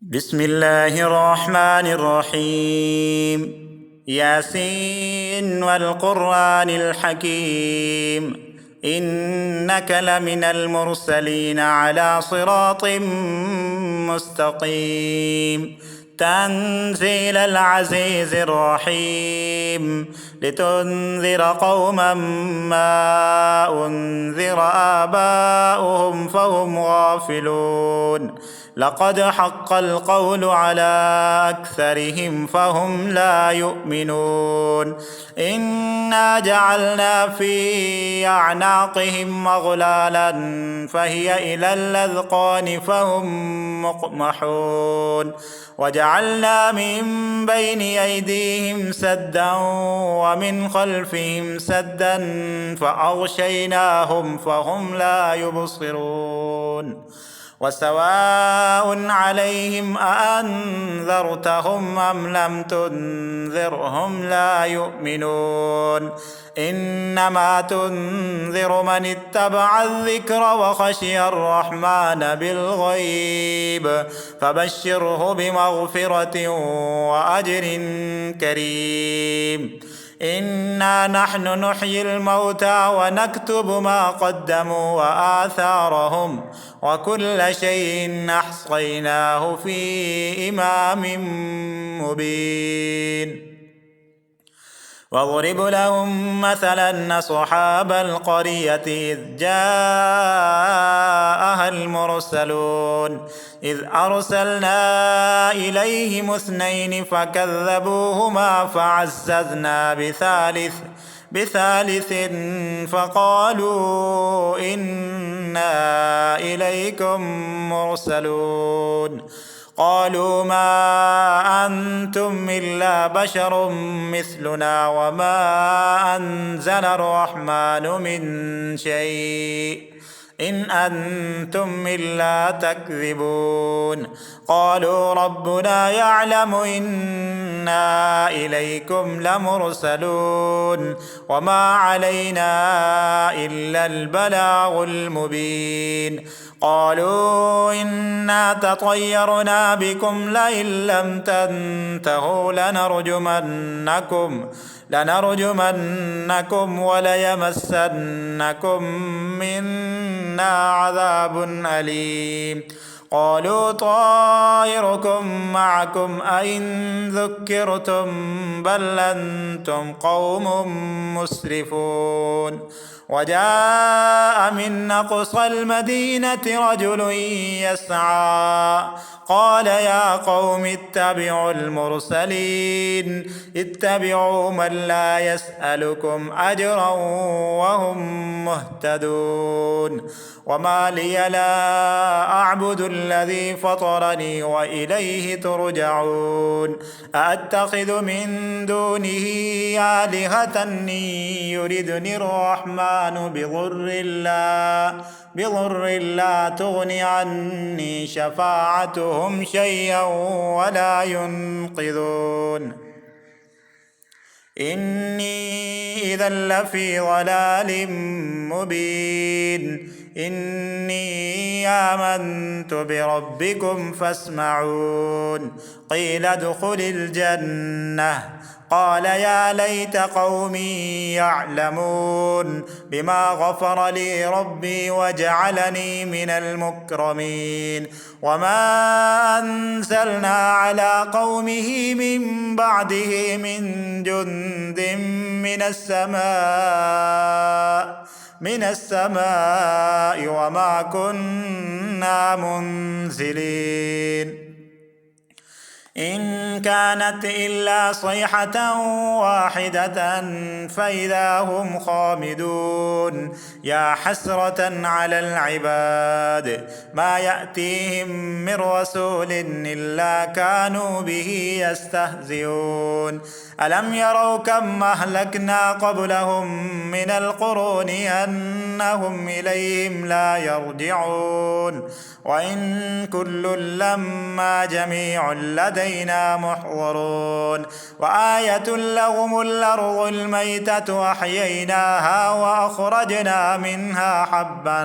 بسم الله الرحمن الرحيم. ياسين والقرآن الحكيم، إنك لمن المرسلين على صراط مستقيم. تنزيل العزيز الرحيم، لتنذر قوما ما أنذر آباؤهم فهم غافلون. لقد حق القول على أكثرهم فهم لا يؤمنون. إنا جعلنا في أعناقهم أغلالا فهي إلى الأذقان فهم مقمحون. وجعلنا من بين أيديهم سدا ومن خلفهم سدا فأغشيناهم فهم لا يبصرون. وسواء عليهم أأنذرتهم أم لم تنذرهم لا يؤمنون. إنما تنذر من اتبع الذكر وخشي الرحمن بالغيب، فبشره بمغفرة وأجر كريم. إنا نحن نحيي الموتى ونكتب ما قدموا وآثارهم، وكل شيء أحصيناه في إمام مبين. واضرب لهم مثلا أصحاب القرية إذ جاءها المرسلون إذ أرسلنا إليهم اثنين فكذبوهما فعززنا بثالث فقالوا إنا إليكم مرسلون. قالوا ما أنتم إلا بشر مثلنا وما أنزل الرحمن من شيء إن أنتم إلا تكذبون. قالوا ربنا يعلم إنا إليكم لمرسلون وما علينا إلا البلاغ المبين. قالوا إنا تطيرنا بكم لئن لم تنتهوا لنرجمنكم وليمسنكم منا عذاب أليم. قالوا طائركم معكم أئن ذكرتم بل أنتم قوم مسرفون. وجاء من أقصى المدينة رجل يسعى قال يا قوم اتبعوا المرسلين اتبعوا من لا يسألكم أجرا وهم مهتدون. وما لي لا أعبد الذي فطرني وإليه ترجعون. أأتخذ من دونه آلهة يردني الرحمن بضر لا تغن عني شفاعتهم شيئا ولا ينقذون. إني إذا لفي ضلال مبين. إني آمنت بربكم فاسمعون. قيل ادخل الجنة قال يا ليت قومي يعلمون بما غفر لي ربي وجعلني من المكرمين. وما أنزلنا على قومه من بعده من جند من السماء وما كنا منزلين. إن كانت إلا صيحة واحدة فإذا هم خامدون. يا حسرة على العباد ما يأتيهم من رسول إلا كانوا به يستهزئون. ألم يروا كم أهلكنا قبلهم من القرون أنهم إليهم لا يرجعون. وإن كل لما جميع لدينا محضرون. وآية لهم الأرض الميتة أحييناها وأخرجنا منها حبا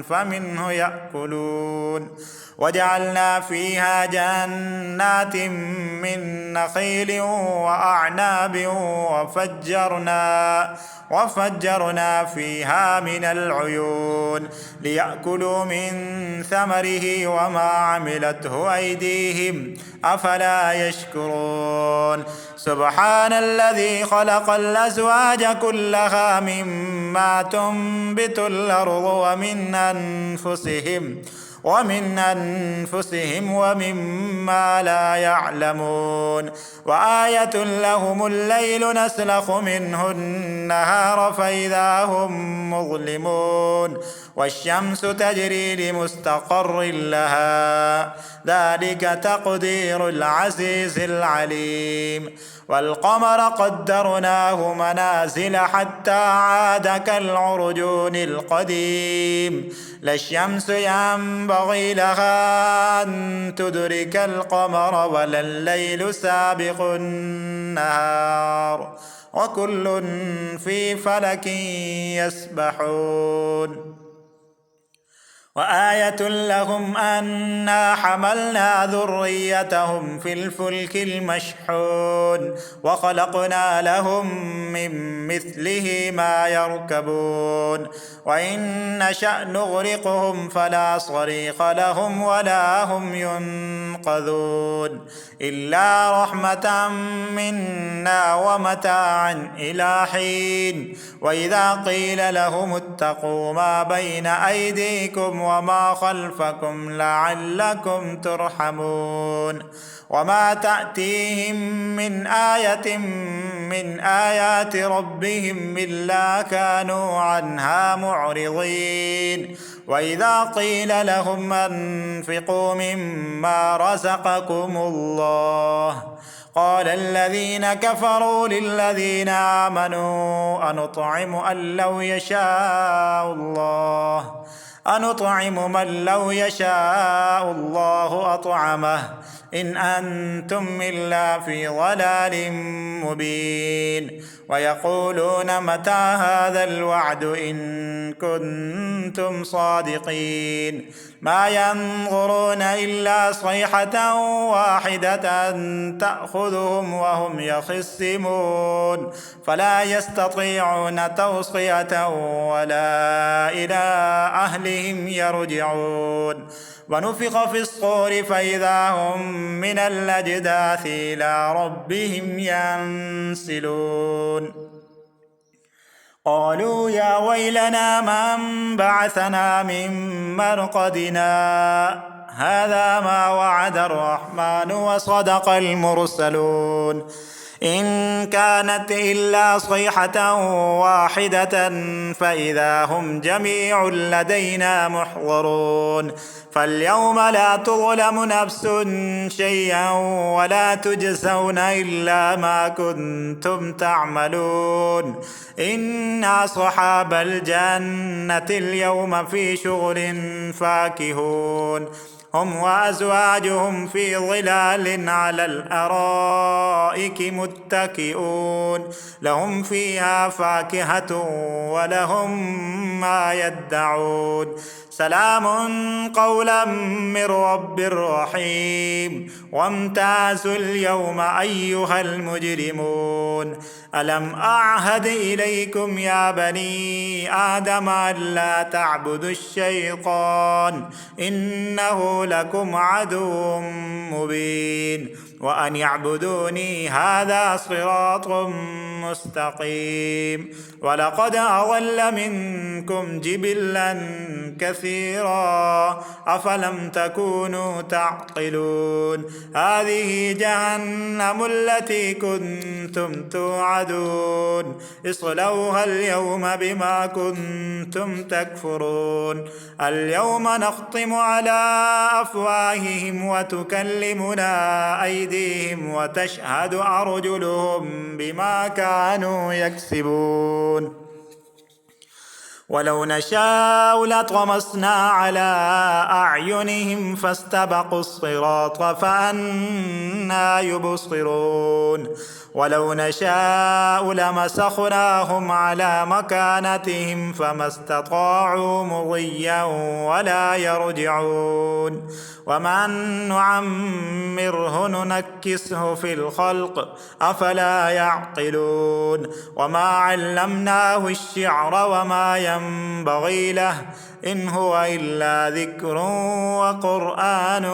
فمنه يأكلون وجعلنا فيها جنات من نخيل وأعناب وفجرنا فيها من العيون ليأكلوا من ثمره وما عملته أيديهم أفلا يشكرون سبحان الذي خلق الأزواج كلها مما تنبت الأرض ومن أنفسهم ومما لا يعلمون وآية لهم الليل نسلخ منه النهار فإذا هم مظلمون والشمس تجري لمستقر لها ذلك تقدير العزيز العليم والقمر قدرناه منازل حتى عاد كالعرجون القديم لا الشمس ينبغي لها أن تدرك القمر ولا الليل سابق النهار وكل في فلك يسبحون وآية لهم أنا حملنا ذريتهم في الفلك المشحون وخلقنا لهم من مثله ما يركبون وإن نشأ نغرقهم فلا صريخ لهم ولا هم ينقذون إلا رحمة منا ومتاعا إلى حين وإذا قيل لهم اتقوا ما بين أيديكم وما خلفكم لعلكم ترحمون وما تأتيهم من آية من آيات ربهم إلا كانوا عنها معرضين وإذا قيل لهم أنفقوا مما رزقكم الله قال الذين كفروا للذين آمنوا أنطعم من لو يشاء الله أطعمه إن أنتم إلا في ضلال مبين ويقولون متى هذا الوعد إن كنتم صادقين ما ينظرون إلا صيحة واحدة تأخذهم وهم يخصمون فلا يستطيعون توصية ولا إلى أهلهم يرجعون ونفخ في الصور فإذا هم من الأجداث إلى ربهم ينسلون قالوا يا ويلنا من بعثنا من مرقدنا هذا ما وعد الرحمن وصدق المرسلون إن كانت إلا صيحة واحدة فإذا هم جميع لدينا محضرون فاليوم لا تظلم نفس شيئا ولا تجزون إلا ما كنتم تعملون إنا أصحاب الجنة اليوم في شغل فاكهون هم وأزواجهم في ظلال على الأرائك متكئون لهم فيها فاكهة ولهم ما يدعون سلام قولا من رب رحيم وامتازوا اليوم أيها المجرمون ألم أعهد إليكم يا بني آدم ألا تعبدوا الشيطان إنه لكم عدو مبين وأن يعبدوني هذا صراط مستقيم ولقد أضل منكم جبلا كثيرا أفلم تكونوا تعقلون هذه جهنم التي كنتم توعدون اصلوها اليوم بما كنتم تكفرون اليوم نختم على أفواههم وتكلمنا أيديهم وتشهد أرجلهم بما كانوا يكسبون ولو نشاء لطمسنا على أعينهم فاستبقوا الصراط فأنى يبصرون ولو نشاء لمسخناهم على مكانتهم فما استطاعوا مضيا ولا يرجعون ومن نعمره ننكسه في الخلق أفلا يعقلون وما علمناه الشعر وما ينبغي له إن هو إلا ذكر وقرآن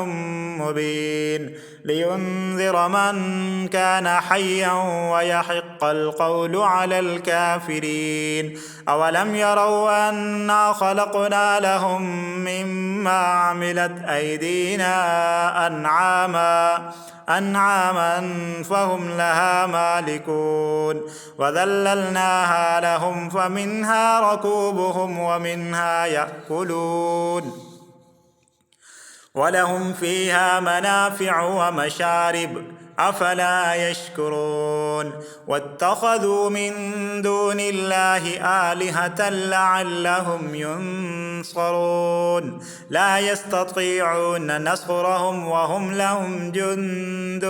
مبين لينذر من كان حيا ويحق القول على الكافرين أولم يروا أنا خلقنا لهم مما عملت أيدينا أنعاما فهم لها مالكون وذللناها لهم فمنها ركوبهم ومنها يأكلون ولهم فيها منافع ومشارب أفلا يشكرون واتخذوا من دون الله آلهة لعلهم ينصرون لا يستطيعون نصرهم وهم لهم جند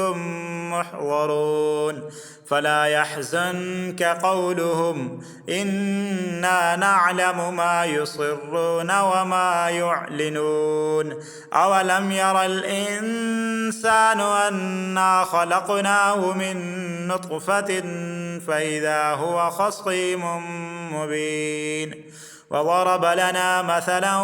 محضرون فلا يحزنك قولهم إنا نعلم ما يصرون وما يعلنون أولم ير الإنسان أنا خلقناه من نطفة فإذا هو خصيم مبين وضرب لنا مثلا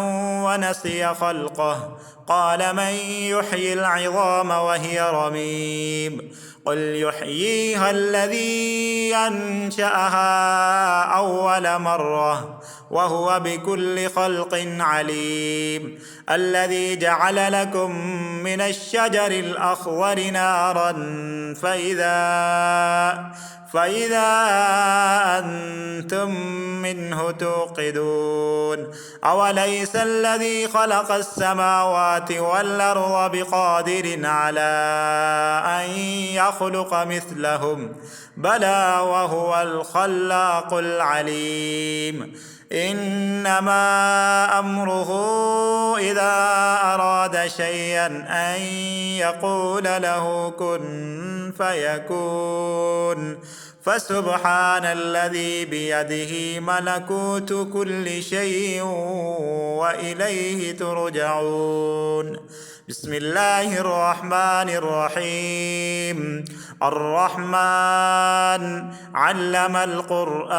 ونسي خلقه قال من يحيي العظام وهي رميم قل يحييها الذي أنشأها أول مرة وهو بكل خلق عليم الذي جعل لكم من الشجر الأخضر نارا فإذا أنتم منه توقدون أوليس الذي خلق السماوات والأرض بقادر على أن يخلق مثلهم بلى وهو الخلاق العليم إنما أمره إذا أراد شيئا أن يقول له كن فيكون فسبحان الذي بيده ملكوت كل شيء وإليه ترجعون بسم الله الرحمن الرحيم الرحمن علم القرآن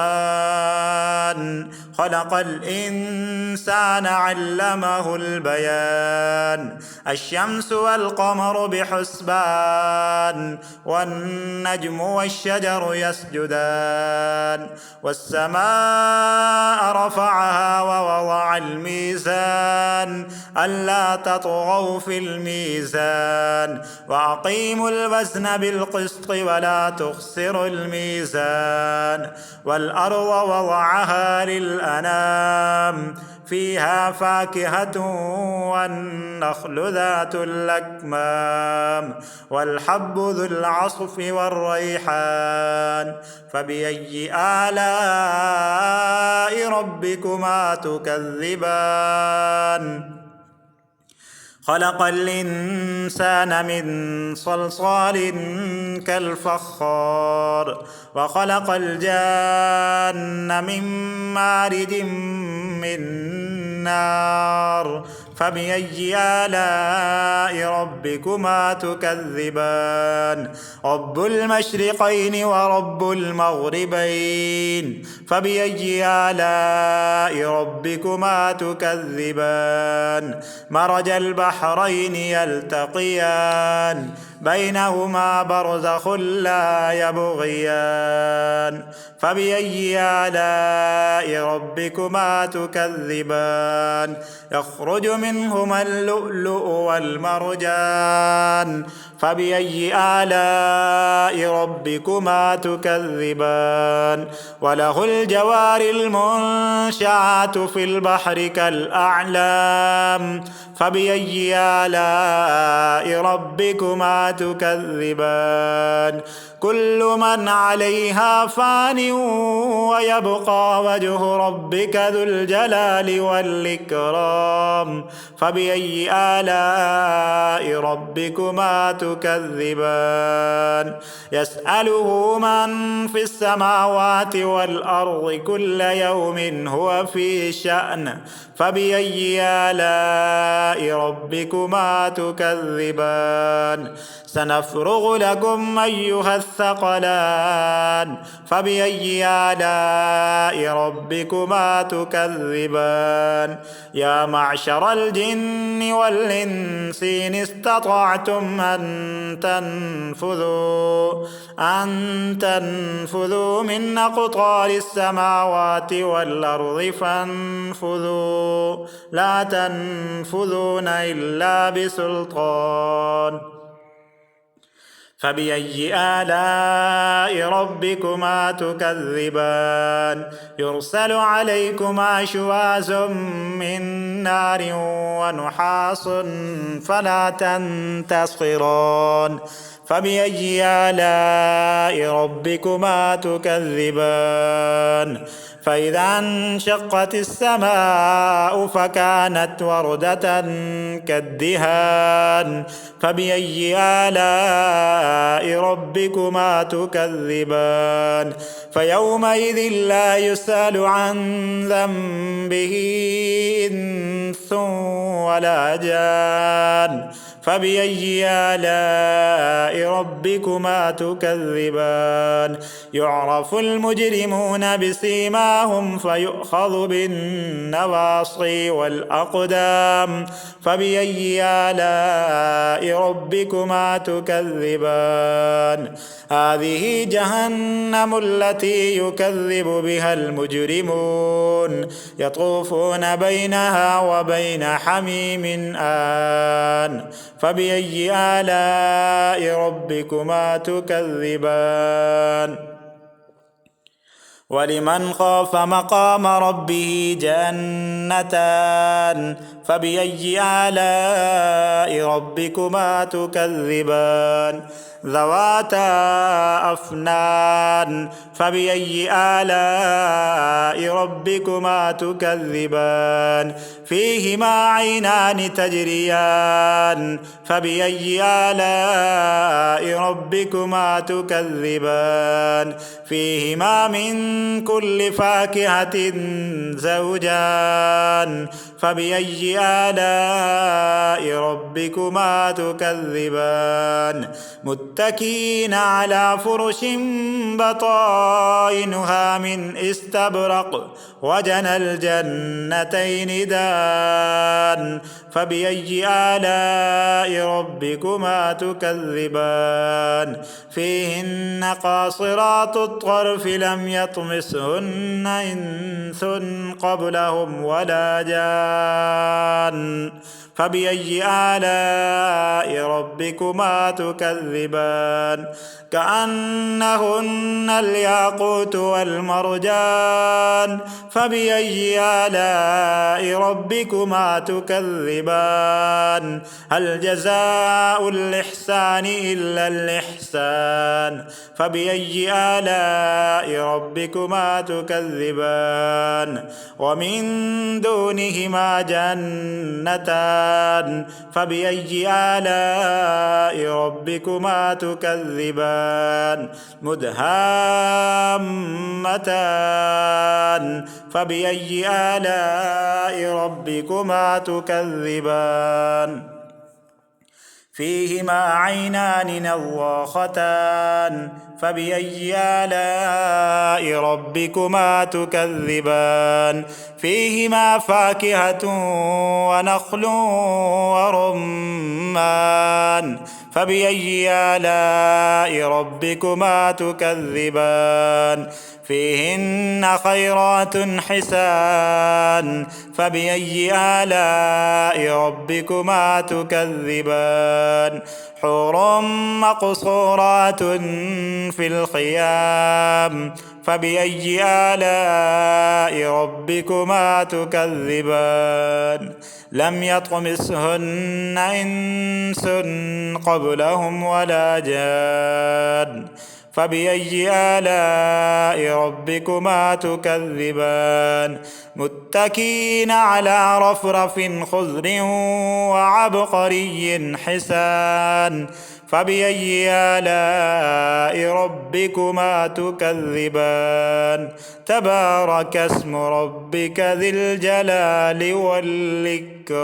خلق الإنسان علمه البيان الشمس والقمر بحسبان والنجم والشجر يسجدان والسماء رفعها ووضع الميزان ألا تطغوا في الميزان وأقيموا الوزن بالقسط ولا تخسروا الميزان والأرض وضعها للأنام فيها فاكهة والنخل ذات الأكمام والحب ذو العصف والريحان فبأي آلاء ربكما تكذبان خلق الإنسان من صلصال كالفخار وخلق الجان من مارد من نار فبأي آلاء ربكما تكذبان رب المشرقين ورب المغربين فبأي آلاء ربكما تكذبان مرج البحرين يلتقيان بينهما برزخ لا يبغيان فبأي آلاء ربكما تكذبان يخرج منهما اللؤلؤ والمرجان فبأي آلاء ربكما تكذبان وله الجوار المنشآت في البحر كالأعلام فبأي آلاء ربكما تكذبان كل من عليها فان ويبقى وجه ربك ذو الجلال والإكرام فبأي آلاء ربكما تكذبان يسأله من في السماوات والأرض كل يوم هو في شأن فبأي آلاء ربكما تكذبان سنفرغ لكم أيها الثقلان فبأي آلاء ربكما تكذبان يا معشر الجن والإنس إن استطعتم أن تنفذوا من أقطار السماوات والأرض فانفذوا لا تنفذون إلا بسلطان فبأي آلاء ربكما تكذبان يرسل عليكما شواظ من نار ونحاس فلا تنتصران فبأي آلاء ربكما تكذبان فإذا انشقت السماء فكانت وردة كالدهان فبأي آلاء ربكما تكذبان فيومئذ لا يسأل عن ذنبه إنس ولا جان فبأي آلاء ربكما تكذبان يعرف المجرمون بسيماهم فيؤخذ بالنواصي والأقدام فبأي آلاء ربكما تكذبان هذه جهنم التي يكذب بها المجرمون يطوفون بينها وبين حميم آن فبأي آلاء ربكما تكذبان ولمن خاف مقام ربه جنتان فبأي آلاء ربكما تكذبان ذواتا أفنان فبأي آلاء ربكما تكذبان فيهما عينان تجريان فبأي آلاء ربكما تكذبان فيهما من كل فاكهة زوجان فبأي آلاء ربكما تكذبان متكئين على فرش بطائنها من استبرق وجنى الجنتين دان فبأي آلاء ربكما تكذبان فيهن قاصرات الطرف لم يطمسهن إنس قبلهم ولا جان فبأي آلاء ربكما تكذبان كأنهن الياقوت والمرجان فبأي آلاء ربكما تكذبان هل جزاء الإحسان إلا الإحسان فبأي آلاء ربكما تكذبان ومن دونهما جنتان فبأي آلاء ربكما تكذبان مدهامتان فبأي آلاء ربكما تكذبان فيهما عينان نضاختان فبأي آلاء ربكما تكذبان فيهما فاكهة ونخل ورمان فبأي آلاء ربكما تكذبان فيهن خيرات حسان فبأي آلاء ربكما تكذبان حور مقصورات في الخيام فبأي آلاء ربكما تكذبان لم يطمثهن إنس قبلهم ولا جان فبأي آلاء ربكما تكذبان متكئين على رفرف خضر وعبقري حسان فبأي آلاء ربكما تكذبان تبارك اسم ربك ذي الجلال والإكرام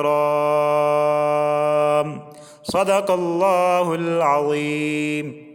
صدق الله العظيم.